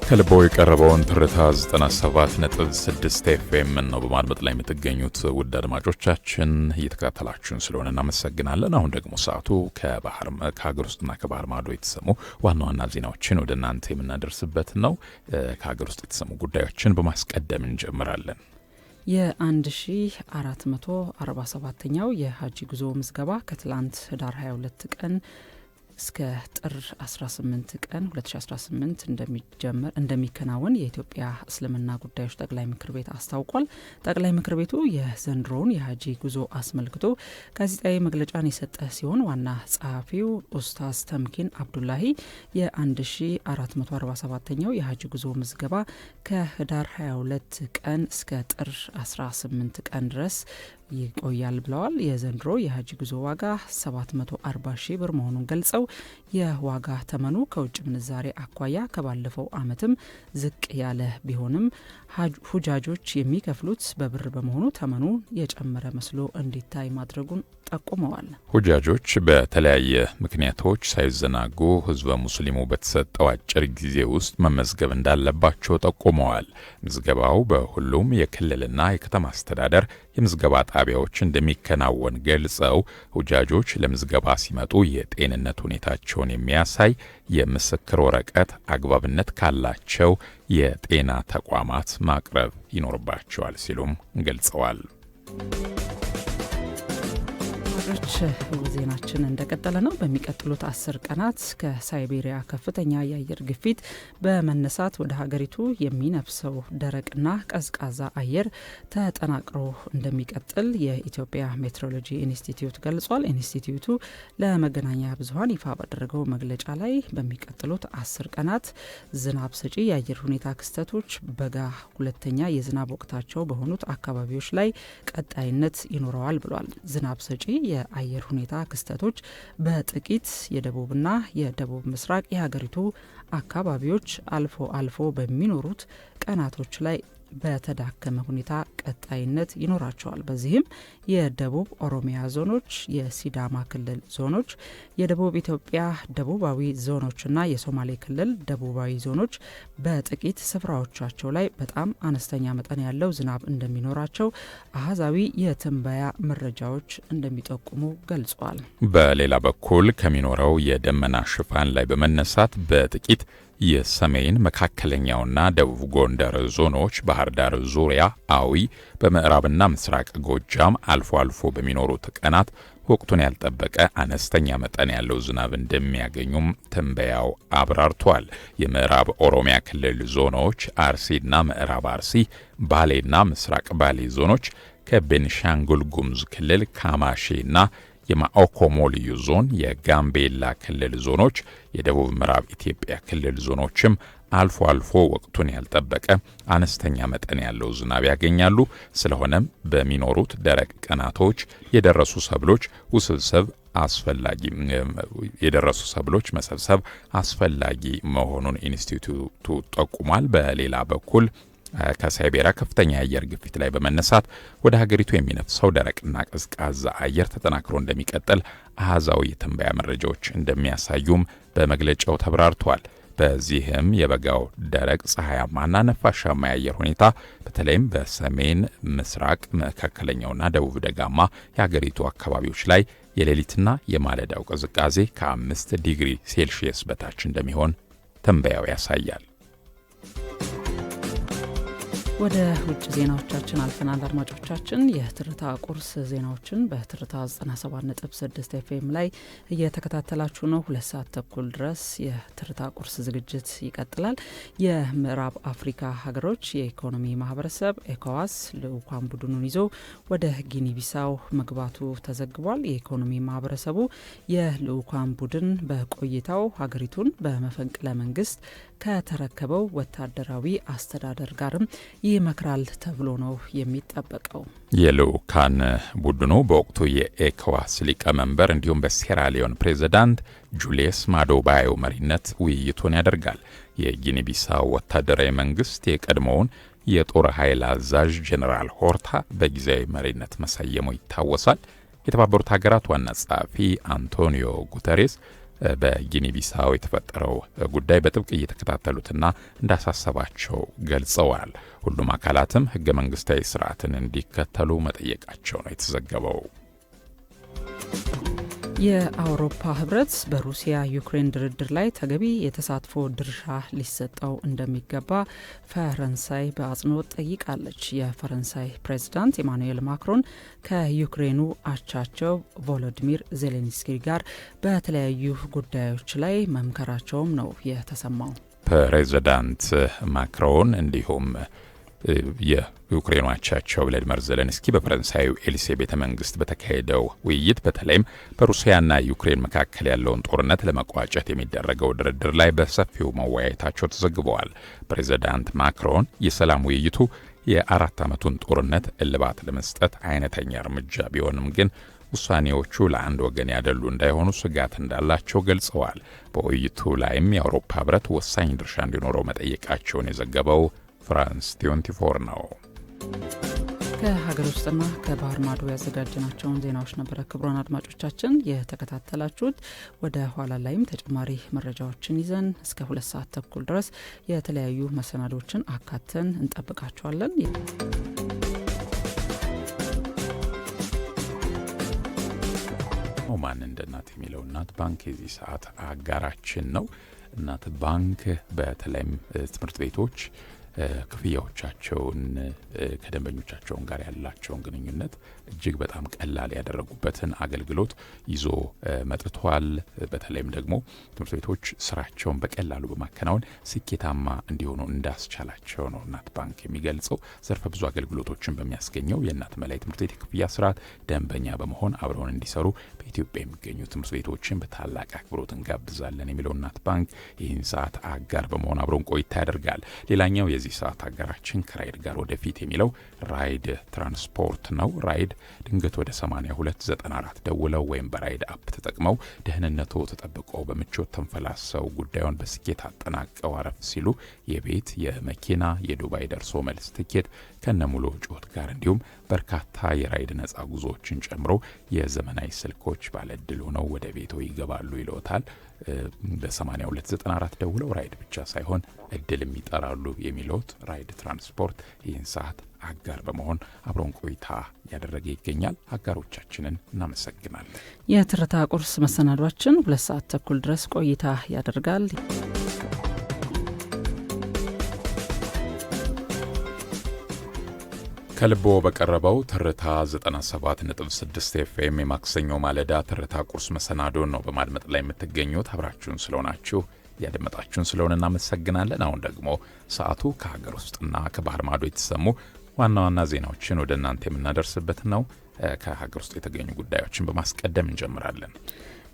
ከልቦ የቀረበውን ትርታ 97.6 ኤፍኤም ነው በማድመጥ ላይ የምትገኙት ውድ አድማጮቻችን፣ እየተከታተላችሁን ስለሆነ እናመሰግናለን። አሁን ደግሞ ሰዓቱ ከሀገር ውስጥና ከባህር ማዶ የተሰሙ ዋና ዋና ዜናዎችን ወደ እናንተ የምናደርስበት ነው። ከሀገር ውስጥ የተሰሙ ጉዳዮችን በማስቀደም እንጀምራለን። የ1447ኛው የሀጂ ጉዞ ምዝገባ ከትላንት ህዳር 22 ቀን እስከ ጥር 18 ቀን 2018 እንደሚከናወን የኢትዮጵያ እስልምና ጉዳዮች ጠቅላይ ምክር ቤት አስታውቋል። ጠቅላይ ምክር ቤቱ የዘንድሮውን የሀጂ ጉዞ አስመልክቶ ጋዜጣዊ መግለጫን የሰጠ ሲሆን ዋና ጸሐፊው ኡስታዝ ተምኪን አብዱላሂ የ1447ኛው የሀጂ ጉዞ ምዝገባ ከህዳር 22 ቀን እስከ ጥር 18 ቀን ድረስ ይቆያል ብለዋል። የዘንድሮ የሀጂ ጉዞ ዋጋ 740 ሺህ ብር መሆኑን ገልጸው የዋጋ ተመኑ ከውጭ ምንዛሬ አኳያ ከባለፈው ዓመትም ዝቅ ያለ ቢሆንም ሁጃጆች የሚከፍሉት በብር በመሆኑ ተመኑ የጨመረ መስሎ እንዲታይ ማድረጉን ጠቁመዋል። ሁጃጆች በተለያየ ምክንያቶች ሳይዘናጉ ህዝበ ሙስሊሙ በተሰጠው አጭር ጊዜ ውስጥ መመዝገብ እንዳለባቸው ጠቁመዋል። ምዝገባው በሁሉም የክልልና የከተማ አስተዳደር የምዝገባ ጣቢያዎች እንደሚከናወን ገልጸው ሁጃጆች ለምዝገባ ሲመጡ የጤንነት ሁኔታቸውን የሚያሳይ የምስክር ወረቀት አግባብነት ካላቸው የጤና ተቋማት ማቅረብ ይኖርባቸዋል ሲሉም ገልጸዋል። ዜናችን እንደቀጠለ ነው። በሚቀጥሉት 10 ቀናት ከሳይቤሪያ ከፍተኛ የአየር ግፊት በመነሳት ወደ ሀገሪቱ የሚነፍሰው ደረቅና ቀዝቃዛ አየር ተጠናክሮ እንደሚቀጥል የኢትዮጵያ ሜትሮሎጂ ኢንስቲትዩት ገልጿል። ኢንስቲትዩቱ ለመገናኛ ብዙኃን ይፋ ባደረገው መግለጫ ላይ በሚቀጥሉት 10 ቀናት ዝናብ ሰጪ የአየር ሁኔታ ክስተቶች በጋ ሁለተኛ የዝናብ ወቅታቸው በሆኑት አካባቢዎች ላይ ቀጣይነት ይኖረዋል ብሏል። ዝናብ ሰጪ የአየር ሁኔታ ክስተቶች በጥቂት የደቡብና የደቡብ ምስራቅ የሀገሪቱ አካባቢዎች አልፎ አልፎ በሚኖሩት ቀናቶች ላይ በተዳከመ ሁኔታ ቀጣይነት ይኖራቸዋል። በዚህም የደቡብ ኦሮሚያ ዞኖች፣ የሲዳማ ክልል ዞኖች፣ የደቡብ ኢትዮጵያ ደቡባዊ ዞኖችና የሶማሌ ክልል ደቡባዊ ዞኖች በጥቂት ስፍራዎቻቸው ላይ በጣም አነስተኛ መጠን ያለው ዝናብ እንደሚኖራቸው አሃዛዊ የትንበያ መረጃዎች እንደሚጠቁሙ ገልጿል። በሌላ በኩል ከሚኖረው የደመና ሽፋን ላይ በመነሳት በጥቂት የሰሜን መካከለኛውና ደቡብ ጎንደር ዞኖች፣ ባህር ዳር ዙሪያ፣ አዊ፣ በምዕራብና ምስራቅ ጎጃም አልፎ አልፎ በሚኖሩት ቀናት ወቅቱን ያልጠበቀ አነስተኛ መጠን ያለው ዝናብ እንደሚያገኙም ትንበያው አብራርቷል። የምዕራብ ኦሮሚያ ክልል ዞኖች አርሲና ምዕራብ አርሲ፣ ባሌና ምስራቅ ባሌ ዞኖች ከቤንሻንጉል ጉሙዝ ክልል ካማሼና የማኦኮሞ ልዩ ዞን፣ የጋምቤላ ክልል ዞኖች፣ የደቡብ ምዕራብ ኢትዮጵያ ክልል ዞኖችም አልፎ አልፎ ወቅቱን ያልጠበቀ አነስተኛ መጠን ያለው ዝናብ ያገኛሉ። ስለሆነም በሚኖሩት ደረቅ ቀናቶች የደረሱ ሰብሎች መሰብሰብ አስፈላጊ መሆኑን ኢንስቲትዩቱ ጠቁሟል። በሌላ በኩል ከሳይቤሪያ ከፍተኛ የአየር ግፊት ላይ በመነሳት ወደ ሀገሪቱ የሚነፍሰው ደረቅና ቀዝቃዛ አየር ተጠናክሮ እንደሚቀጥል አሃዛዊ የትንበያ መረጃዎች እንደሚያሳዩም በመግለጫው ተብራርቷል። በዚህም የበጋው ደረቅ ፀሐያማና ነፋሻማ የአየር ሁኔታ በተለይም በሰሜን ምስራቅ መካከለኛውና ደቡብ ደጋማ የሀገሪቱ አካባቢዎች ላይ የሌሊትና የማለዳው ቅዝቃዜ ከ5 ዲግሪ ሴልሺየስ በታች እንደሚሆን ትንበያው ያሳያል። ወደ ውጭ ዜናዎቻችን አልፈናል። አድማጮቻችን የትርታ ቁርስ ዜናዎችን በትርታ 97.6 ኤፍኤም ላይ እየተከታተላችሁ ነው። 2 ሰዓት ተኩል ድረስ የትርታ ቁርስ ዝግጅት ይቀጥላል። የምዕራብ አፍሪካ ሀገሮች የኢኮኖሚ ማህበረሰብ ኤኮዋስ ልዑካን ቡድኑን ይዞ ወደ ጊኒ ቢሳው መግባቱ ተዘግቧል። የኢኮኖሚ ማህበረሰቡ የልዑካን ቡድን በቆይታው ሀገሪቱን በመፈንቅለ መንግስት ከተረከበው ወታደራዊ አስተዳደር ጋርም ይመክራል ተብሎ ነው የሚጠበቀው። የልዑካን ቡድኑ በወቅቱ የኤኮዋስ ሊቀመንበር እንዲሁም በሴራሊዮን ፕሬዝዳንት ጁሊየስ ማዶ ባዮ መሪነት ውይይቱን ያደርጋል። የጊኒ ቢሳው ወታደራዊ መንግስት የቀድሞውን የጦር ኃይል አዛዥ ጄኔራል ሆርታ በጊዜያዊ መሪነት መሰየሙ ይታወሳል። የተባበሩት ሀገራት ዋና ጸሐፊ አንቶኒዮ ጉተሬስ በጊኒ ቢሳው የተፈጠረው ጉዳይ በጥብቅ እየተከታተሉትና እንዳሳሰባቸው ገልጸዋል። ሁሉም አካላትም ህገ መንግስታዊ ስርዓትን እንዲከተሉ መጠየቃቸው ነው የተዘገበው። የአውሮፓ ህብረት በሩሲያ ዩክሬን ድርድር ላይ ተገቢ የተሳትፎ ድርሻ ሊሰጠው እንደሚገባ ፈረንሳይ በአጽንኦት ጠይቃለች። የፈረንሳይ ፕሬዝዳንት ኢማኑኤል ማክሮን ከዩክሬኑ አቻቸው ቮሎዲሚር ዜሌንስኪ ጋር በተለያዩ ጉዳዮች ላይ መምከራቸውም ነው የተሰማው። ፕሬዝዳንት ማክሮን እንዲሁም የዩክሬኑ አቻቸው ቮሎዲሚር ዜሌንስኪ በፈረንሳዩ ኤሊሴ ቤተ መንግስት በተካሄደው ውይይት በተለይም በሩሲያና ዩክሬን መካከል ያለውን ጦርነት ለመቋጨት የሚደረገው ድርድር ላይ በሰፊው መወያየታቸው ተዘግበዋል። ፕሬዝዳንት ማክሮን የሰላም ውይይቱ የ4 ዓመቱን ጦርነት እልባት ለመስጠት አይነተኛ እርምጃ ቢሆንም ግን ውሳኔዎቹ ለአንድ ወገን ያደሉ እንዳይሆኑ ስጋት እንዳላቸው ገልጸዋል። በውይይቱ ላይም የአውሮፓ ህብረት ወሳኝ ድርሻ እንዲኖረው መጠየቃቸውን የዘገበው ፍራንስ 24 ነው። ከሀገር ውስጥና ከባህር ማዶ ያዘጋጀናቸውን ዜናዎች ነበረ ክቡራን አድማጮቻችን የተከታተላችሁት። ወደ ኋላ ላይም ተጨማሪ መረጃዎችን ይዘን እስከ 2 ሰዓት ተኩል ድረስ የተለያዩ መሰናዶችን አካተን እንጠብቃችኋለን። ማን እንደ እናት የሚለው እናት ባንክ የዚህ ሰዓት አጋራችን ነው። እናት ባንክ በተለይም ትምህርት ቤቶች ክፍያዎቻቸውን ከደንበኞቻቸውን ጋር ያላቸውን ግንኙነት እጅግ በጣም ቀላል ያደረጉበትን አገልግሎት ይዞ መጥቷል። በተለይም ደግሞ ትምህርት ቤቶች ስራቸውን በቀላሉ በማከናወን ስኬታማ እንዲሆኑ እንዳስቻላቸው ነው እናት ባንክ የሚገልጸው። ዘርፈ ብዙ አገልግሎቶችን በሚያስገኘው የእናት መላይ ትምህርት ቤት የክፍያ ስርዓት ደንበኛ በመሆን አብረውን እንዲሰሩ በኢትዮጵያ የሚገኙ ትምህርት ቤቶችን በታላቅ አክብሮት እንጋብዛለን የሚለው እናት ባንክ ይህን ሰዓት አጋር በመሆን አብረውን ቆይታ ያደርጋል። ሌላኛው የዚህ ሰዓት አጋራችን ከራይድ ጋር ወደፊት የሚለው ራይድ ትራንስፖርት ነው። ራይድ ድንገት ወደ 8294 ደውለው ወይም በራይድ አፕ ተጠቅመው ደህንነቱ ተጠብቆ በምቾት ተንፈላሰው ጉዳዩን በስኬት አጠናቀው አረፍ ሲሉ የቤት የመኪና የዱባይ ደርሶ መልስ ትኬት ከነሙሉ ወጪዎት ጋር እንዲሁም በርካታ የራይድ ነጻ ጉዞዎችን ጨምሮ የዘመናዊ ስልኮች ባለድል ሆነው ወደ ቤቶ ይገባሉ ይለውታል። በ8294 ደውለው ራይድ ብቻ ሳይሆን እድልም ይጠራሉ የሚሉት ራይድ ትራንስፖርት ይህን ሰዓት አጋር በመሆን አብሮን ቆይታ ያደረገ ይገኛል። አጋሮቻችንን እናመሰግናለን። የትርታ ቁርስ መሰናዷችን 2 ሰዓት ተኩል ድረስ ቆይታ ያደርጋል። ከልቦ በቀረበው ትርታ 97.6 ኤፍኤም የማክሰኞ ማለዳ ትርታ ቁርስ መሰናዶን ነው በማድመጥ ላይ የምትገኙት። አብራችሁን ስለሆናችሁ ያደመጣችሁን ስለሆነ እናመሰግናለን። አሁን ደግሞ ሰዓቱ ከሀገር ውስጥና ከባህር ማዶ የተሰሙ ዋና ዋና ዜናዎችን ወደ እናንተ የምናደርስበት ነው። ከሀገር ውስጥ የተገኙ ጉዳዮችን በማስቀደም እንጀምራለን።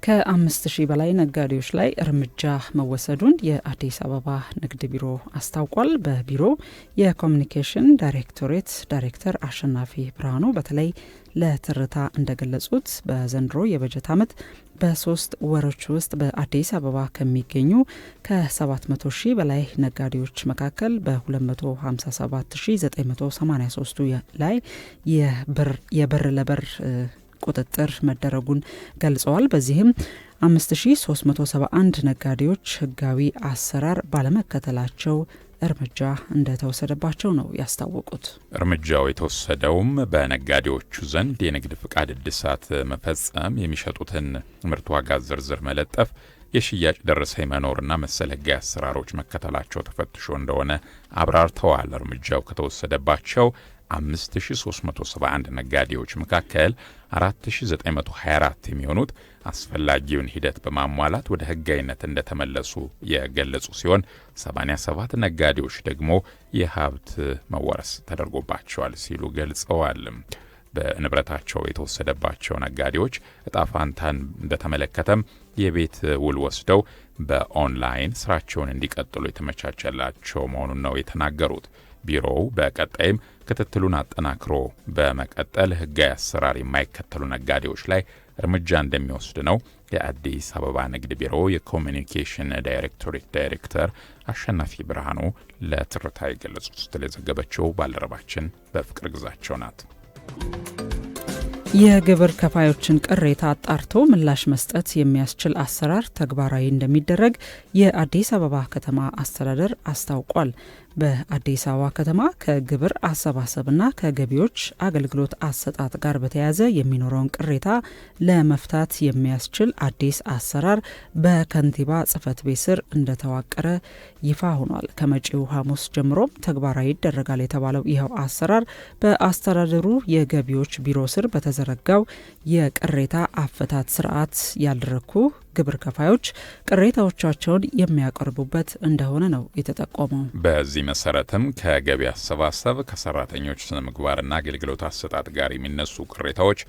ከ5000 በላይ ነጋዴዎች ላይ እርምጃ መወሰዱን የአዲስ አበባ ንግድ ቢሮ አስታውቋል። በቢሮው የኮሚኒኬሽን ዳይሬክቶሬት ዳይሬክተር አሸናፊ ብርሃኑ በተለይ ለትርታ እንደገለጹት በዘንድሮ የበጀት ዓመት በ3 ወሮች ውስጥ በአዲስ አበባ ከሚገኙ ከ700,000 በላይ ነጋዴዎች መካከል በ257,983 ላይ የበር ለበር ቁጥጥር መደረጉን ገልጸዋል። በዚህም 5371 ነጋዴዎች ህጋዊ አሰራር ባለመከተላቸው እርምጃ እንደተወሰደባቸው ነው ያስታወቁት። እርምጃው የተወሰደውም በነጋዴዎቹ ዘንድ የንግድ ፍቃድ እድሳት መፈጸም፣ የሚሸጡትን ምርት ዋጋ ዝርዝር መለጠፍ፣ የሽያጭ ደረሰኝ መኖርና መሰል ህጋዊ አሰራሮች መከተላቸው ተፈትሾ እንደሆነ አብራርተዋል። እርምጃው ከተወሰደባቸው 5371 ነጋዴዎች መካከል 4924 የሚሆኑት አስፈላጊውን ሂደት በማሟላት ወደ ህጋዊነት እንደተመለሱ የገለጹ ሲሆን 87 ነጋዴዎች ደግሞ የሀብት መወረስ ተደርጎባቸዋል ሲሉ ገልጸዋል። በንብረታቸው የተወሰደባቸው ነጋዴዎች እጣፋንታን በተመለከተም የቤት ውል ወስደው በኦንላይን ስራቸውን እንዲቀጥሉ የተመቻቸላቸው መሆኑን ነው የተናገሩት። ቢሮው በቀጣይም ክትትሉን አጠናክሮ በመቀጠል ህጋዊ አሰራር የማይከተሉ ነጋዴዎች ላይ እርምጃ እንደሚወስድ ነው የአዲስ አበባ ንግድ ቢሮ የኮሚኒኬሽን ዳይሬክቶሬት ዳይሬክተር አሸናፊ ብርሃኑ ለትርታ የገለጹት ስትል የዘገበችው ባልደረባችን በፍቅር ግዛቸው ናት። የግብር ከፋዮችን ቅሬታ አጣርቶ ምላሽ መስጠት የሚያስችል አሰራር ተግባራዊ እንደሚደረግ የአዲስ አበባ ከተማ አስተዳደር አስታውቋል። በአዲስ አበባ ከተማ ከግብር አሰባሰብና ከገቢዎች አገልግሎት አሰጣጥ ጋር በተያያዘ የሚኖረውን ቅሬታ ለመፍታት የሚያስችል አዲስ አሰራር በከንቲባ ጽሕፈት ቤት ስር እንደተዋቀረ ይፋ ሆኗል። ከመጪው ሐሙስ ጀምሮም ተግባራዊ ይደረጋል የተባለው ይኸው አሰራር በአስተዳደሩ የገቢዎች ቢሮ ስር በተዘረጋው የቅሬታ አፈታት ስርዓት ያልረኩ ግብር ከፋዮች ቅሬታዎቻቸውን የሚያቀርቡበት እንደሆነ ነው የተጠቆመው። በዚህ መሰረትም ከገቢ አሰባሰብ፣ ከሰራተኞች ስነ ምግባርና አገልግሎት አሰጣጥ ጋር የሚነሱ ቅሬታዎች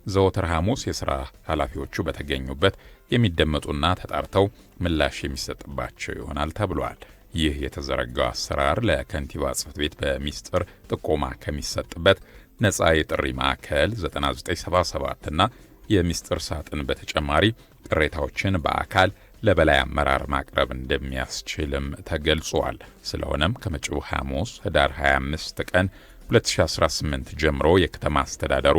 ዘወትር ሐሙስ የስራ ኃላፊዎቹ በተገኙበት የሚደመጡና ተጣርተው ምላሽ የሚሰጥባቸው ይሆናል ተብሏል። ይህ የተዘረጋው አሰራር ለከንቲባ ጽሕፈት ቤት በሚስጥር ጥቆማ ከሚሰጥበት ነጻ የጥሪ ማዕከል 9977 እና የሚስጥር ሳጥን በተጨማሪ ቅሬታዎችን በአካል ለበላይ አመራር ማቅረብ እንደሚያስችልም ተገልጿል። ስለሆነም ከመጪው ሐሙስ ህዳር 25 ቀን 2018 ጀምሮ የከተማ አስተዳደሩ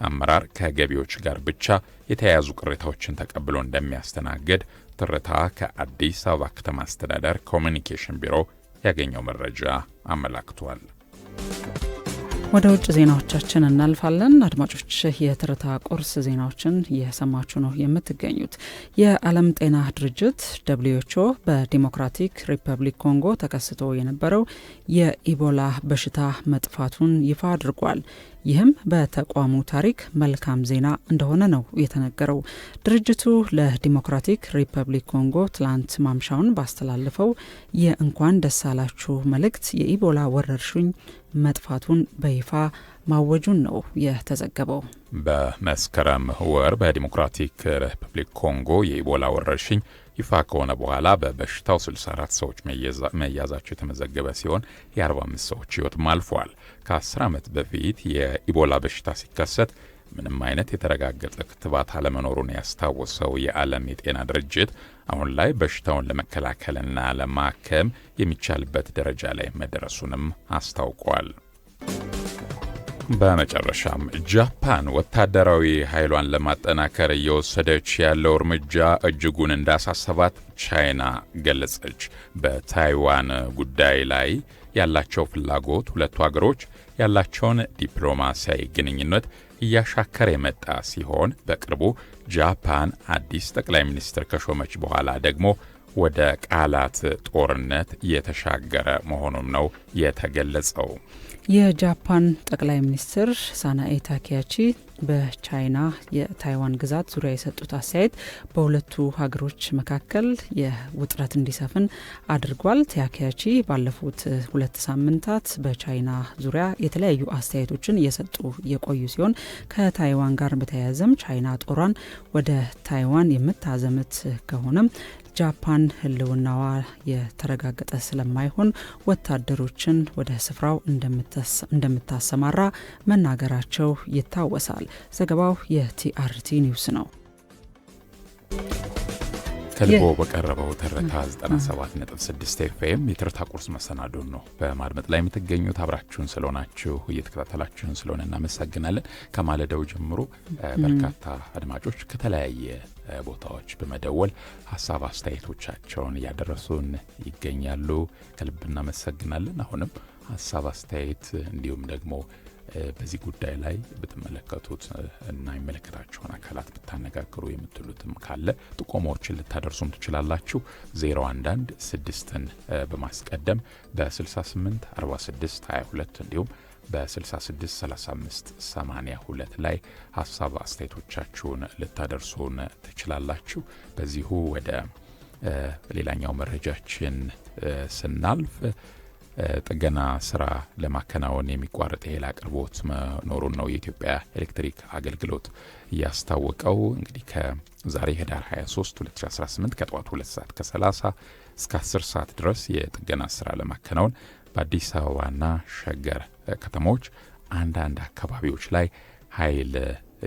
አመራር ከገቢዎች ጋር ብቻ የተያያዙ ቅሬታዎችን ተቀብሎ እንደሚያስተናግድ ትርታ ከአዲስ አበባ ከተማ አስተዳደር ኮሚኒኬሽን ቢሮ ያገኘው መረጃ አመላክቷል። ወደ ውጭ ዜናዎቻችን እናልፋለን። አድማጮች የትርታ ቁርስ ዜናዎችን እየሰማችሁ ነው የምትገኙት። የዓለም ጤና ድርጅት WHO በዲሞክራቲክ ሪፐብሊክ ኮንጎ ተከስቶ የነበረው የኢቦላ በሽታ መጥፋቱን ይፋ አድርጓል። ይህም በተቋሙ ታሪክ መልካም ዜና እንደሆነ ነው የተነገረው። ድርጅቱ ለዲሞክራቲክ ሪፐብሊክ ኮንጎ ትላንት ማምሻውን ባስተላለፈው የእንኳን ደስ አላችሁ መልእክት የኢቦላ ወረርሽኝ መጥፋቱን በይፋ ማወጁን ነው የተዘገበው። በመስከረም ወር በዲሞክራቲክ ሪፐብሊክ ኮንጎ የኢቦላ ወረርሽኝ ይፋ ከሆነ በኋላ በበሽታው 64 ሰዎች መያዛቸው የተመዘገበ ሲሆን የ45 ሰዎች ሕይወትም አልፏል። ከ10 ዓመት በፊት የኢቦላ በሽታ ሲከሰት ምንም አይነት የተረጋገጠ ክትባት አለመኖሩን ያስታወሰው የዓለም የጤና ድርጅት አሁን ላይ በሽታውን ለመከላከልና ለማከም የሚቻልበት ደረጃ ላይ መድረሱንም አስታውቋል። በመጨረሻም ጃፓን ወታደራዊ ኃይሏን ለማጠናከር እየወሰደች ያለው እርምጃ እጅጉን እንዳሳሰባት ቻይና ገለጸች። በታይዋን ጉዳይ ላይ ያላቸው ፍላጎት ሁለቱ ሀገሮች ያላቸውን ዲፕሎማሲያዊ ግንኙነት እያሻከረ የመጣ ሲሆን በቅርቡ ጃፓን አዲስ ጠቅላይ ሚኒስትር ከሾመች በኋላ ደግሞ ወደ ቃላት ጦርነት የተሻገረ መሆኑም ነው የተገለጸው። የጃፓን ጠቅላይ ሚኒስትር ሳናኤ ታኬያቺ በቻይና የታይዋን ግዛት ዙሪያ የሰጡት አስተያየት በሁለቱ ሀገሮች መካከል የውጥረት እንዲሰፍን አድርጓል። ታኬያቺ ባለፉት 2 ሳምንታት በቻይና ዙሪያ የተለያዩ አስተያየቶችን እየሰጡ የቆዩ ሲሆን ከታይዋን ጋር በተያያዘም ቻይና ጦሯን ወደ ታይዋን የምታዘምት ከሆነም ጃፓን ሕልውናዋ የተረጋገጠ ስለማይሆን ወታደሮችን ወደ ስፍራው እንደምታሰማራ መናገራቸው ይታወሳል። ዘገባው የቲአርቲ ኒውስ ነው። ከልቦ በቀረበው ትርታ 97.6 ኤፍኤም የትርታ ቁርስ መሰናዶን ነው በማድመጥ ላይ የምትገኙት። አብራችሁን ስለሆናችሁ እየተከታተላችሁን ስለሆነ እናመሰግናለን። ከማለዳው ጀምሮ በርካታ አድማጮች ከተለያየ ቦታዎች በመደወል ሀሳብ አስተያየቶቻቸውን እያደረሱን ይገኛሉ። ከልብ እናመሰግናለን። አሁንም ሀሳብ አስተያየት እንዲሁም ደግሞ በዚህ ጉዳይ ላይ ብትመለከቱት እና የሚመለከታቸውን አካላት ብታነጋግሩ የምትሉትም ካለ ጥቆማዎችን ልታደርሱም ትችላላችሁ። 011-6ን በማስቀደም በ68 46 22 እንዲሁም በ66 35 82 ላይ ሀሳብ አስተያየቶቻችሁን ልታደርሱን ትችላላችሁ። በዚሁ ወደ ሌላኛው መረጃችን ስናልፍ ጥገና ስራ ለማከናወን የሚቋረጥ የኃይል አቅርቦት መኖሩን ነው የኢትዮጵያ ኤሌክትሪክ አገልግሎት ያስታወቀው። እንግዲህ ከዛሬ ህዳር 23 2018 ከጠዋቱ 2 ሰዓት ከ30 እስከ 10 ሰዓት ድረስ የጥገና ስራ ለማከናወን በአዲስ አበባና ሸገር ከተሞች አንዳንድ አካባቢዎች ላይ ኃይል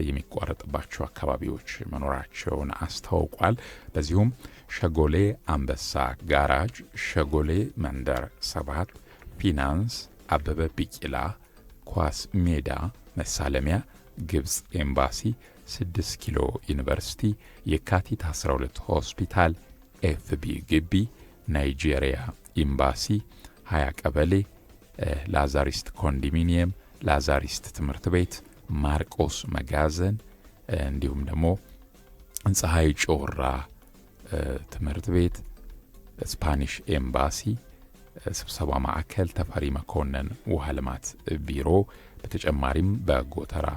የሚቋረጥባቸው አካባቢዎች መኖራቸውን አስታውቋል። በዚሁም ሸጎሌ አንበሳ ጋራጅ፣ ሸጎሌ መንደር 7፣ ፊናንስ፣ አበበ ቢቂላ፣ ኳስ ሜዳ፣ መሳለሚያ፣ ግብጽ ኤምባሲ፣ 6 ኪሎ ዩኒቨርሲቲ፣ የካቲት 12 ሆስፒታል፣ ኤፍቢ ግቢ፣ ናይጄሪያ ኤምባሲ፣ 20 ቀበሌ፣ ላዛሪስት ኮንዶሚኒየም፣ ላዛሪስት ትምህርት ቤት፣ ማርቆስ መጋዘን እንዲሁም ደግሞ ፀሐይ ጮራ ትምህርት ቤት፣ ስፓኒሽ ኤምባሲ፣ ስብሰባ ማዕከል፣ ተፈሪ መኮንን ውሃ ልማት ቢሮ፣ በተጨማሪም በጎተራ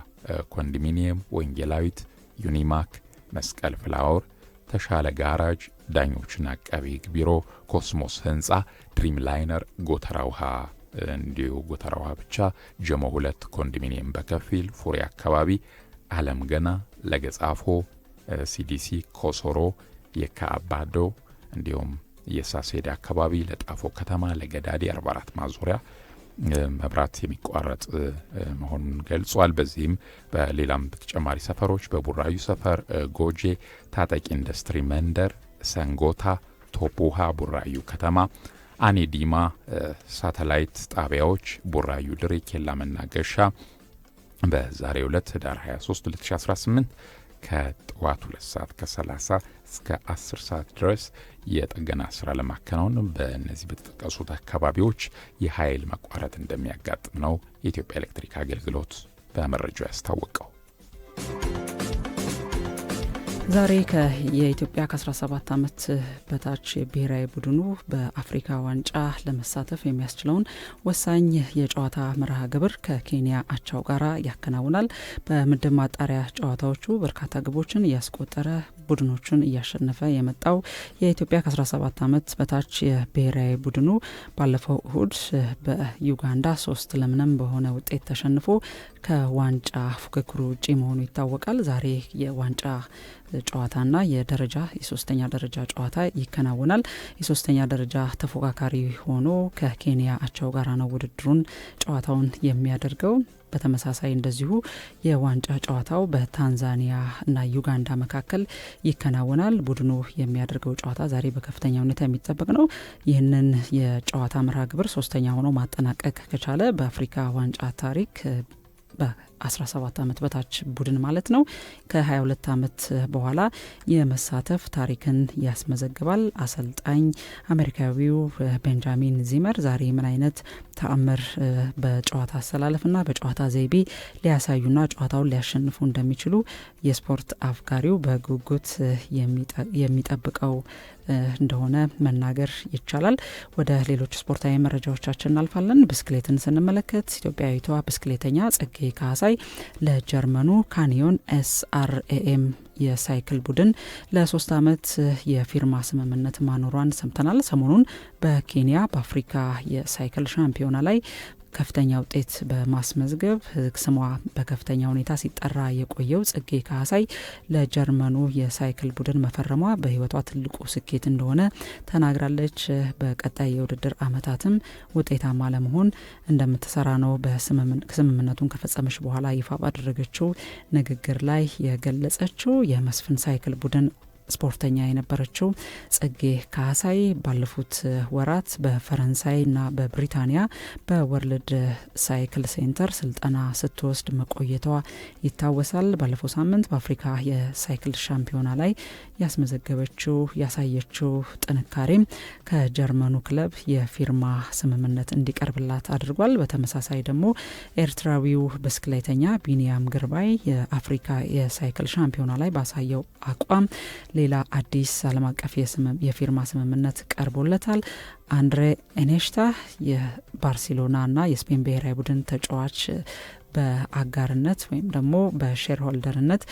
ኮንዶሚኒየም፣ ወንጌላዊት፣ ዩኒማክ፣ መስቀል ፍላወር፣ ተሻለ ጋራጅ፣ ዳኞችና አቃቤ ሕግ ቢሮ፣ ኮስሞስ ህንፃ፣ ድሪም ላይነር፣ ጎተራ ውሃ እንዲሁ ጎተራ ውሃ ብቻ፣ ጀሞ 2 ኮንዶሚኒየም በከፊል ፉሪ አካባቢ፣ አለም ገና፣ ለገጻፎ፣ ሲዲሲ፣ ኮሶሮ፣ የካባዶ እንዲሁም የሳሴዳ አካባቢ፣ ለጣፎ ከተማ፣ ለገዳዲ 44 ማዞሪያ መብራት የሚቋረጥ መሆኑን ገልጿል። በዚህም በሌላም ተጨማሪ ሰፈሮች በቡራዩ ሰፈር፣ ጎጄ፣ ታጠቂ ኢንዱስትሪ መንደር፣ ሰንጎታ፣ ቶፑሃ፣ ቡራዩ ከተማ፣ አኔዲማ ሳተላይት ጣቢያዎች፣ ቡራዩ ድሬ፣ ኬላ መናገሻ በዛሬው ዕለት ህዳር 23 2018 ከጠዋት 2 ሰዓት ከ30 እስከ 10 ሰዓት ድረስ የጥገና ስራ ለማከናወን በእነዚህ በተጠቀሱት አካባቢዎች የኃይል መቋረጥ እንደሚያጋጥም ነው የኢትዮጵያ ኤሌክትሪክ አገልግሎት በመረጃው ያስታወቀው። ዛሬ የኢትዮጵያ ከ17 ዓመት በታች ብሔራዊ ቡድኑ በአፍሪካ ዋንጫ ለመሳተፍ የሚያስችለውን ወሳኝ የጨዋታ መርሃ ግብር ከኬንያ አቻው ጋር ያከናውናል። በምድብ ማጣሪያ ጨዋታዎቹ በርካታ ግቦችን እያስቆጠረ ቡድኖቹን እያሸነፈ የመጣው የኢትዮጵያ ከ17 ዓመት በታች የብሔራዊ ቡድኑ ባለፈው እሁድ በዩጋንዳ 3-0 በሆነ ውጤት ተሸንፎ ከዋንጫ ፉክክሩ ውጪ መሆኑ ይታወቃል። ዛሬ የዋንጫ ጨዋታና የሶስተኛ ደረጃ ጨዋታ ይከናወናል። የሶስተኛ ደረጃ ተፎካካሪ ሆኖ ከኬንያ አቻው ጋር ነው ውድድሩን ጨዋታውን የሚያደርገው። በተመሳሳይ እንደዚሁ የዋንጫ ጨዋታው በታንዛኒያ እና ዩጋንዳ መካከል ይከናወናል። ቡድኑ የሚያደርገው ጨዋታ ዛሬ በከፍተኛ ሁኔታ የሚጠበቅ ነው። ይህንን የጨዋታ መርሃ ግብር ሶስተኛ ሆኖ ማጠናቀቅ ከቻለ በአፍሪካ ዋንጫ ታሪክ በ17 ዓመት በታች ቡድን ማለት ነው ከ22 ዓመት በኋላ የመሳተፍ ታሪክን ያስመዘግባል። አሰልጣኝ አሜሪካዊው ቤንጃሚን ዚመር ዛሬ ምን አይነት ተአምር በጨዋታ አሰላለፍና በጨዋታ ዘይቤ ሊያሳዩና ጨዋታውን ሊያሸንፉ እንደሚችሉ የስፖርት አፍቃሪው በጉጉት የሚጠብቀው እንደሆነ መናገር ይቻላል። ወደ ሌሎች ስፖርታዊ መረጃዎቻችን እናልፋለን። ብስክሌትን ስንመለከት ኢትዮጵያዊቷ ብስክሌተኛ ጸጌ ካሳይ ለጀርመኑ ካኒዮን SRAM የሳይክል ቡድን ለ3 ዓመት የፊርማ ስምምነት ማኖሯን ሰምተናል። ሰሞኑን በኬንያ በአፍሪካ የሳይክል ሻምፒዮና ላይ ከፍተኛ ውጤት በማስመዝገብ ስሟ በከፍተኛ ሁኔታ ሲጠራ የቆየው ጸጌ ካሳይ ለጀርመኑ የሳይክል ቡድን መፈረሟ በሕይወቷ ትልቁ ስኬት እንደሆነ ተናግራለች። በቀጣይ የውድድር ዓመታትም ውጤታማ ለመሆን እንደምትሰራ ነው በስምምነቱን ከፈጸመች በኋላ ይፋ ባደረገችው ንግግር ላይ የገለጸችው። የመስፍን ሳይክል ቡድን ስፖርተኛ የነበረችው ጸጌ ካሳይ ባለፉት ወራት በፈረንሳይና በብሪታንያ በወርልድ ሳይክል ሴንተር ስልጠና ስትወስድ መቆየቷ ይታወሳል። ባለፈው ሳምንት በአፍሪካ የሳይክል ሻምፒዮና ላይ ያሳየችው ጥንካሬም ከጀርመኑ ክለብ የፊርማ ስምምነት እንዲቀርብላት አድርጓል። በተመሳሳይ ደግሞ ኤርትራዊው ብስክሌተኛ ቢኒያም ግርባይ የአፍሪካ የሳይክል ሻምፒዮና ላይ ባሳየው አቋም ሌላ አዲስ ዓለም አቀፍ የፊርማ ስምምነት ቀርቦለታል። አንድሬ ኢኔሽታ የባርሴሎናና የስፔን ብሔራዊ ቡድን ተጫዋች በአጋርነት ወይም ደግሞ በሼርሆልደርነት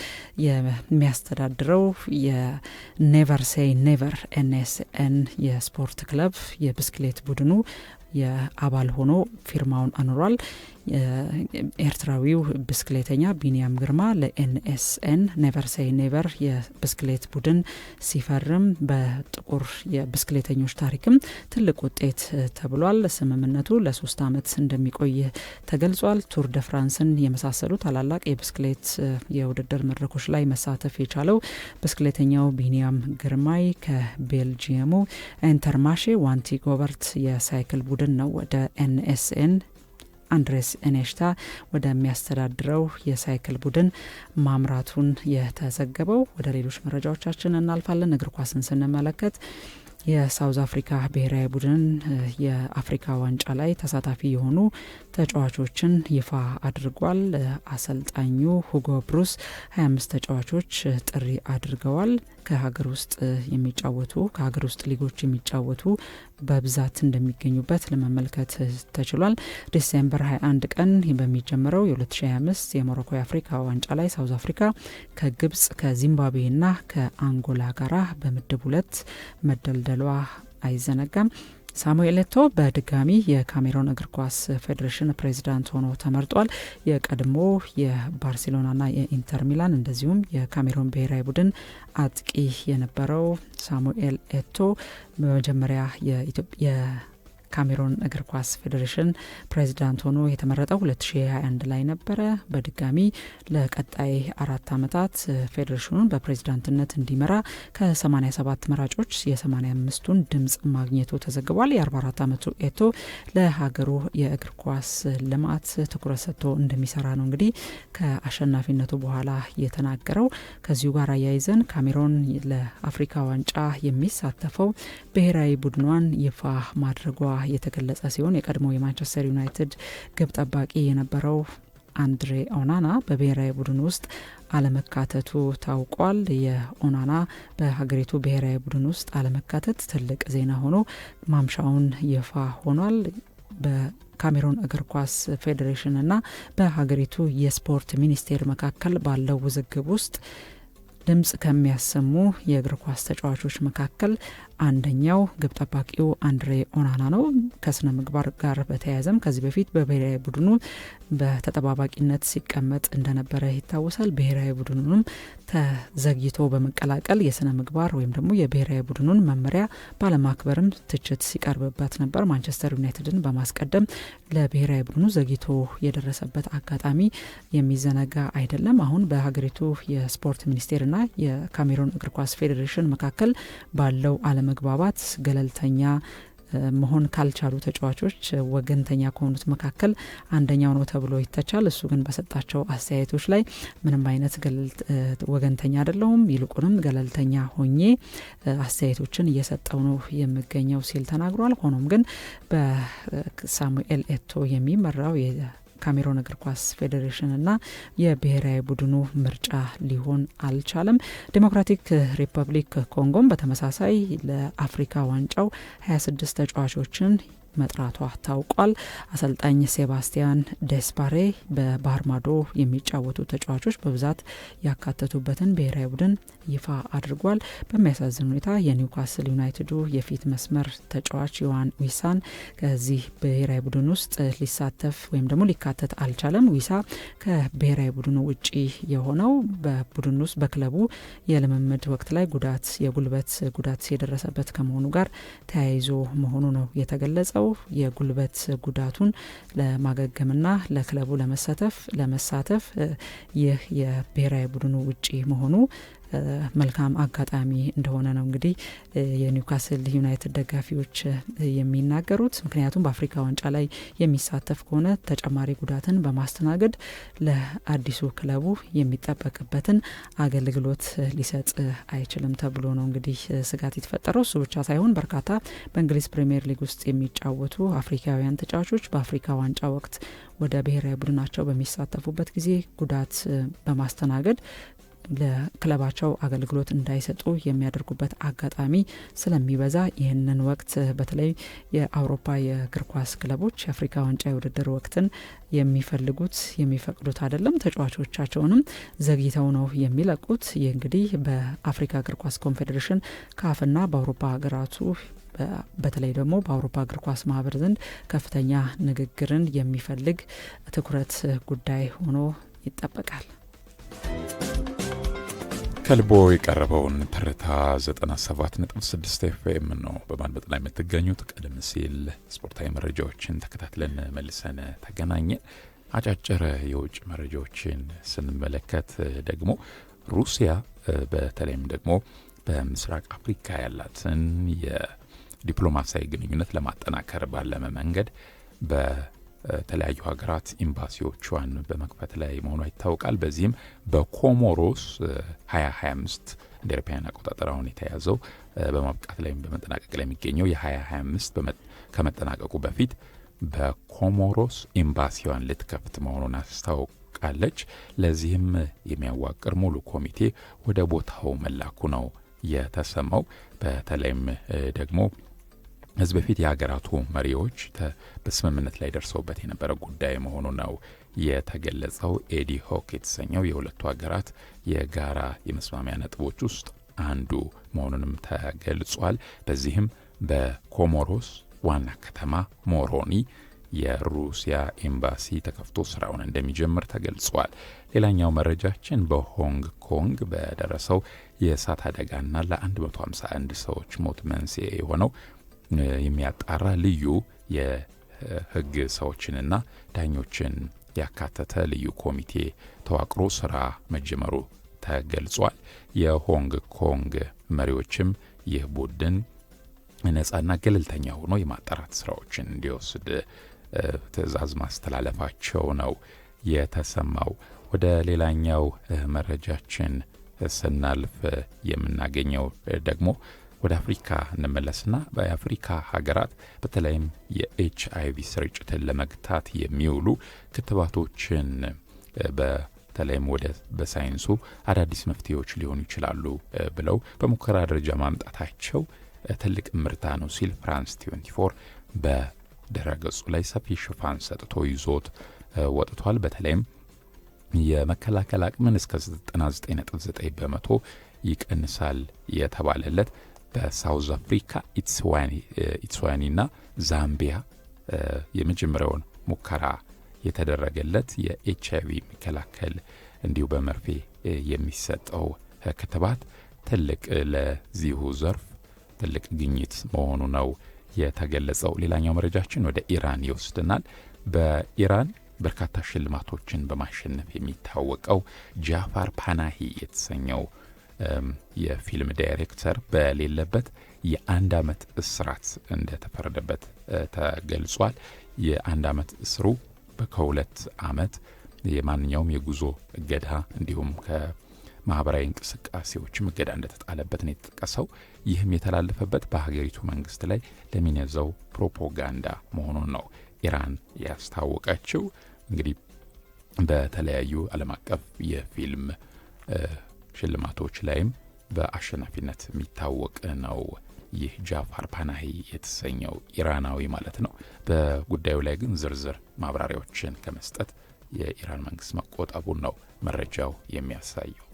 የሚያስተዳድረው የኔቨር ሴይ ኔቨር NSN የስፖርት ክለብ የብስክሌት ቡድኑ የአባል ሆኖ ፊርማውን አኑሯል። ኤርትራዊው ብስክሌተኛ ቢኒያም ግርማ ለNSN ኔቨር ሴይ ኔቨር የብስክሌት ቡድን ሲፈርም በጥቁር የብስክሌተኞች ታሪክም ትልቅ ውጤት ተብሏል። ስምምነቱ ለ3 ዓመት እንደሚቆይ ተገልጿል። ቱር ደ ፍራንስን የመሳሰሉ ታላላቅ የብስክሌት የውድድር መድረኮች ላይ መሳተፍ የቻለው ብስክሌተኛው ቢኒያም ግርማይ ከቤልጂየሙ ኢንተርማሼ ዋንቲ ጎበርት የሳይክል ቡድን ነው ወደ NSN አንድሬስ ኢኔሽታ ወደሚያስተዳድረው የሳይክል ቡድን ማምራቱን የተዘገበው። ወደ ሌሎች መረጃዎቻችን እናልፋለን። እግር ኳስን ስንመለከት የሳውዝ አፍሪካ ብሔራዊ ቡድን የአፍሪካ ዋንጫ ላይ ተሳታፊ የሆኑ ተጫዋቾችን ይፋ አድርጓል። አሰልጣኙ ሁጎ ብሩስ 25 ተጫዋቾች ጥሪ አድርገዋል። ከሀገር ውስጥ ሊጎች የሚጫወቱ በብዛት እንደሚገኙበት ለመመልከት ተችሏል። ዲሴምበር 21 ቀን በሚጀምረው የ2025 የሞሮኮ የአፍሪካ ዋንጫ ላይ ሳውዝ አፍሪካ ከግብጽ ከዚምባብዌና ከአንጎላ ጋራ በምድብ 2 መደልደሏ አይዘነጋም። ሳሙኤል ኤቶ በድጋሚ የካሜሮን እግር ኳስ ፌዴሬሽን ፕሬዚዳንት ሆኖ ተመርጧል። የቀድሞ የባርሴሎናና የኢንተር ሚላን እንደዚሁም የካሜሮን ብሔራዊ ቡድን አጥቂ የነበረው ሳሙኤል ኤቶ በመጀመሪያ ካሜሮን እግር ኳስ ፌዴሬሽን ፕሬዚዳንት ሆኖ የተመረጠው 2021 ላይ ነበረ። በድጋሚ ለቀጣይ 4 ዓመታት ፌዴሬሽኑን በፕሬዚዳንትነት እንዲመራ ከ87 መራጮች የ85ቱን ድምጽ ማግኘቱ ተዘግቧል። የ44 ዓመቱ ኤቶ ለሀገሩ የእግር ኳስ ልማት ትኩረት ሰጥቶ እንደሚሰራ ነው እንግዲህ ከአሸናፊነቱ በኋላ የተናገረው። ከዚሁ ጋር አያይዘን ካሜሮን ለአፍሪካ ዋንጫ የሚሳተፈው ብሔራዊ ቡድኗን ይፋ ማድረጓ የተገለጸ ሲሆን የቀድሞ የማንቸስተር ዩናይትድ ግብ ጠባቂ የነበረው አንድሬ ኦናና በብሔራዊ ቡድን ውስጥ አለመካተቱ ታውቋል። የኦናና በሀገሪቱ ብሔራዊ ቡድን ውስጥ አለመካተት ትልቅ ዜና ሆኖ ማምሻውን ይፋ ሆኗል። በካሜሮን እግር ኳስ ፌዴሬሽን እና በሀገሪቱ የስፖርት ሚኒስቴር መካከል ባለው ውዝግብ ውስጥ ድምጽ ከሚያሰሙ የእግር ኳስ ተጫዋቾች መካከል አንደኛው ግብ ጠባቂው አንድሬ ኦናና ነው። ከስነ ምግባር ጋር በተያያዘም ከዚህ በፊት በብሔራዊ ቡድኑ በተጠባባቂነት ሲቀመጥ እንደነበረ ይታወሳል። ብሔራዊ ቡድኑንም ተዘግይቶ በመቀላቀል የስነ ምግባር ወይም ደግሞ የብሔራዊ ቡድኑን መመሪያ ባለማክበርም ትችት ሲቀርብበት ነበር። ማንቸስተር ዩናይትድን በማስቀደም ለብሔራዊ ቡድኑ ዘግይቶ የደረሰበት አጋጣሚ የሚዘነጋ አይደለም። አሁን በሀገሪቱ የስፖርት ሚኒስቴርና የካሜሮን እግር ኳስ ፌዴሬሽን መካከል ባለው አለመግባባት ገለልተኛ መሆን ካልቻሉ ተጫዋቾች ወገንተኛ ከሆኑት መካከል አንደኛው ነው ተብሎ ይተቻል። እሱ ግን በሰጣቸው አስተያየቶች ላይ ምንም አይነት ወገንተኛ አይደለሁም፣ ይልቁንም ገለልተኛ ሆኜ አስተያየቶችን እየሰጠው ነው የሚገኘው ሲል ተናግሯል። ሆኖም ግን በሳሙኤል ኤቶ የሚመራው ካሜሮን እግር ኳስ ፌዴሬሽን እና የብሔራዊ ቡድኑ ምርጫ ሊሆን አልቻለም። ዲሞክራቲክ ሪፐብሊክ ኮንጎም በተመሳሳይ ለአፍሪካ ዋንጫው 26 ተጫዋቾችን መጥራቷ ታውቋል። አሰልጣኝ ሴባስቲያን ዴስፓሬ በባህር ማዶ የሚጫወቱ ተጫዋቾች በብዛት ያካተቱበትን ብሔራዊ ቡድን ይፋ አድርጓል። በሚያሳዝን ሁኔታ የኒውካስል ዩናይትዱ የፊት መስመር ተጫዋች ዮዋን ዊሳን ከዚህ ብሔራዊ ቡድን ውስጥ ሊሳተፍ ወይም ደግሞ ሊካተት አልቻለም። ዊሳ ከብሔራዊ ቡድኑ ውጪ የሆነው በቡድን ውስጥ በክለቡ የልምምድ ወቅት ላይ የጉልበት ጉዳት የደረሰበት ከመሆኑ ጋር ተያይዞ መሆኑ ነው የተገለጸው። የጉልበት ጉዳቱን ለማገገምና ለክለቡ ለመሳተፍ ይህ የብሔራዊ ቡድኑ ውጪ መሆኑ መልካም አጋጣሚ እንደሆነ ነው እንግዲህ የኒውካስል ዩናይትድ ደጋፊዎች የሚናገሩት። ምክንያቱም በአፍሪካ ዋንጫ ላይ የሚሳተፍ ከሆነ ተጨማሪ ጉዳትን በማስተናገድ ለአዲሱ ክለቡ የሚጠበቅበትን አገልግሎት ሊሰጥ አይችልም ተብሎ ነው እንግዲህ ስጋት የተፈጠረው። እሱ ብቻ ሳይሆን በርካታ በእንግሊዝ ፕሪሚየር ሊግ ውስጥ የሚጫወቱ አፍሪካውያን ተጫዋቾች በአፍሪካ ዋንጫ ወቅት ወደ ብሔራዊ ቡድናቸው በሚሳተፉበት ጊዜ ጉዳት በማስተናገድ ለክለባቸው አገልግሎት እንዳይሰጡ የሚያደርጉበት አጋጣሚ ስለሚበዛ ይህንን ወቅት በተለይ የአውሮፓ የእግር ኳስ ክለቦች የአፍሪካ ዋንጫ የውድድር ወቅትን የሚፈቅዱት አይደለም። ተጫዋቾቻቸውንም ዘግይተው ነው የሚለቁት። ይህ እንግዲህ በአፍሪካ እግር ኳስ ኮንፌዴሬሽን ካፍና በአውሮፓ ሀገራቱ በተለይ ደግሞ በአውሮፓ እግር ኳስ ማህበር ዘንድ ከፍተኛ ንግግርን የሚፈልግ ትኩረት ጉዳይ ሆኖ ይጠበቃል። ከልቦ የቀረበውን ትርታ 97.6 ኤፍኤም ነው በማድመጥ ላይ የምትገኙት። ቀደም ሲል ስፖርታዊ መረጃዎችን ተከታትለን መልሰን ተገናኘ። አጫጭር የውጭ መረጃዎችን ስንመለከት ደግሞ ሩሲያ በተለይም ደግሞ በምስራቅ አፍሪካ ያላትን የዲፕሎማሲያዊ ግንኙነት ለማጠናከር ባለመ መንገድ በተለያዩ ሀገራት ኤምባሲዎቿን በመክፈት ላይ መሆኗ ይታወቃል። በዚህም በኮሞሮስ 2025 እንደ አውሮፓውያን አቆጣጠር አሁን የተያዘው በማብቃት ላይ በመጠናቀቅ ላይ የሚገኘው የ2025 ከመጠናቀቁ በፊት በኮሞሮስ ኤምባሲዋን ልትከፍት መሆኑን አስታውቃለች። ለዚህም የሚያዋቅር ሙሉ ኮሚቴ ወደ ቦታው መላኩ ነው የተሰማው። በተለይም ደግሞ ከዚህ በፊት የሀገራቱ መሪዎች በስምምነት ላይ ደርሰውበት የነበረ ጉዳይ መሆኑ ነው የተገለጸው። ኤዲሆክ የተሰኘው የሁለቱ ሀገራት የጋራ የመስማሚያ ነጥቦች ውስጥ አንዱ መሆኑንም ተገልጿል። በዚህም በኮሞሮስ ዋና ከተማ ሞሮኒ የሩሲያ ኤምባሲ ተከፍቶ ስራውን እንደሚጀምር ተገልጿል። ሌላኛው መረጃችን በሆንግ ኮንግ በደረሰው የእሳት አደጋና ለ151 ሰዎች ሞት መንስኤ የሆነው የሚያጣራ ልዩ የህግ ሰዎችንና ዳኞችን ያካተተ ልዩ ኮሚቴ ተዋቅሮ ስራ መጀመሩ ተገልጿል። የሆንግ ኮንግ መሪዎችም ይህ ቡድን ነጻና ገለልተኛ ሆኖ የማጣራት ስራዎችን እንዲወስድ ትዕዛዝ ማስተላለፋቸው ነው የተሰማው። ወደ ሌላኛው መረጃችን ስናልፍ የምናገኘው ደግሞ ወደ አፍሪካ እንመለስና በአፍሪካ ሀገራት በተለይም የኤችአይቪ ስርጭትን ለመግታት የሚውሉ ክትባቶችን በተለይም ወደ በሳይንሱ አዳዲስ መፍትሄዎች ሊሆኑ ይችላሉ ብለው በሙከራ ደረጃ ማምጣታቸው ትልቅ ምርታ ነው ሲል ፍራንስ 24 በድረገጹ ላይ ሰፊ ሽፋን ሰጥቶ ይዞት ወጥቷል። በተለይም የመከላከል አቅምን እስከ 99.9 በመቶ ይቀንሳል የተባለለት በሳውዝ አፍሪካ ኢትስዋኒና ዛምቢያ የመጀመሪያውን ሙከራ የተደረገለት የኤችአይቪ የሚከላከል እንዲሁ በመርፌ የሚሰጠው ክትባት ትልቅ ለዚሁ ዘርፍ ትልቅ ግኝት መሆኑ ነው የተገለጸው። ሌላኛው መረጃችን ወደ ኢራን ይወስድናል። በኢራን በርካታ ሽልማቶችን በማሸነፍ የሚታወቀው ጃፋር ፓናሂ የተሰኘው የፊልም ዳይሬክተር በሌለበት የ1 ዓመት እስራት እንደተፈረደበት ተገልጿል። የ1 ዓመት እስሩ ከ2 ዓመት የማንኛውም የጉዞ እገዳ እንዲሁም ከማህበራዊ እንቅስቃሴዎችም እገዳ እንደተጣለበት ነው የተጠቀሰው። ይህም የተላለፈበት በሀገሪቱ መንግስት ላይ ለሚነዛው ፕሮፓጋንዳ መሆኑን ነው ኢራን ያስታወቀችው። እንግዲህ በተለያዩ ዓለም አቀፍ የፊልም ሽልማቶች ላይም በአሸናፊነት የሚታወቅ ነው ይህ ጃፋር ፓናሂ የተሰኘው ኢራናዊ ማለት ነው። በጉዳዩ ላይ ግን ዝርዝር ማብራሪያዎችን ከመስጠት የኢራን መንግስት መቆጠቡን ነው መረጃው የሚያሳየው።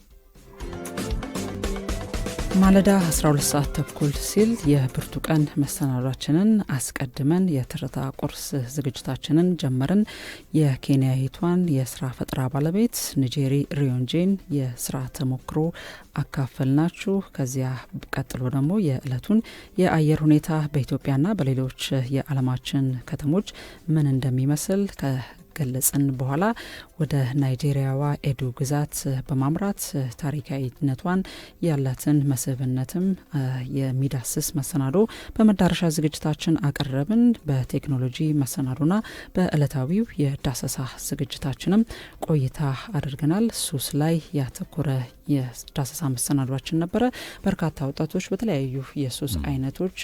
ማለዳ 12 ሰዓት ተኩል ሲል የብርቱ ቀን መሰናዷችንን አስቀድመን የትርታ ቁርስ ዝግጅታችንን ጀመርን። የኬንያዊቷን የስራ ፈጠራ ባለቤት ኒጄሪ ሪዮንጄን የስራ ተሞክሮ አካፈልናችሁ። ከዚያ ቀጥሎ ደግሞ የዕለቱን የአየር ሁኔታ በኢትዮጵያና በሌሎች የዓለማችን ከተሞች ምን እንደሚመስል ገለጽን በኋላ ወደ ናይጄሪያዋ ኤዱ ግዛት በማምራት ታሪካዊነቷን ያላትን መስህብነትም የሚዳስስ መሰናዶ በመዳረሻ ዝግጅታችን አቀረብን። በቴክኖሎጂ መሰናዶና በዕለታዊው የዳሰሳ ዝግጅታችንም ቆይታ አድርገናል። ሱስ ላይ ያተኮረ የዳሰሳ መሰናዷችን ነበረ። በርካታ ወጣቶች በተለያዩ የሱስ አይነቶች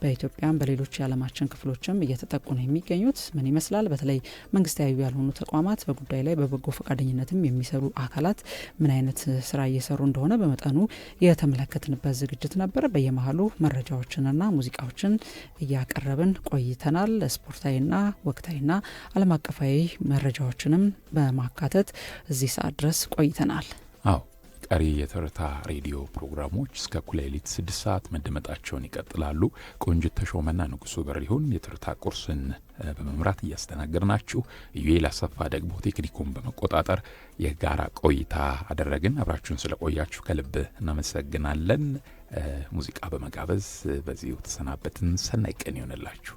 በኢትዮጵያም በሌሎች የዓለማችን ክፍሎችም እየተጠቁ ነው የሚገኙት። ምን ይመስላል? በተለይ መንግስታዊ ያልሆኑ ተቋማት በጉዳይ ላይ በበጎ ፈቃደኝነትም የሚሰሩ አካላት ምን አይነት ስራ እየሰሩ እንደሆነ በመጠኑ የተመለከትንበት ዝግጅት ነበር። በየመሃሉ መረጃዎችንና ሙዚቃዎችን እያቀረብን ቆይተናል። ስፖርታዊና ወቅታዊና ዓለም አቀፋዊ መረጃዎችንም በማካተት እዚህ ሰዓት ድረስ ቆይተናል። አዎ ቀሪ የትርታ ሬዲዮ ፕሮግራሞች እስከ ኩሌሊት 6 ሰዓት መደመጣቸውን ይቀጥላሉ። ቆንጅት ተሾመና ንጉሱ በሪሁን የትርታ ቁርስን በመምራት እያስተናገርናችሁ፣ ዩኤል አሰፋ ደግሞ ቴክኒኩን በመቆጣጠር የጋራ ቆይታ አደረግን። አብራችሁን ስለቆያችሁ ከልብ እናመሰግናለን። ሙዚቃ በመጋበዝ በዚሁ ተሰናበትን። ሰናይ ቀን ይሆንላችሁ።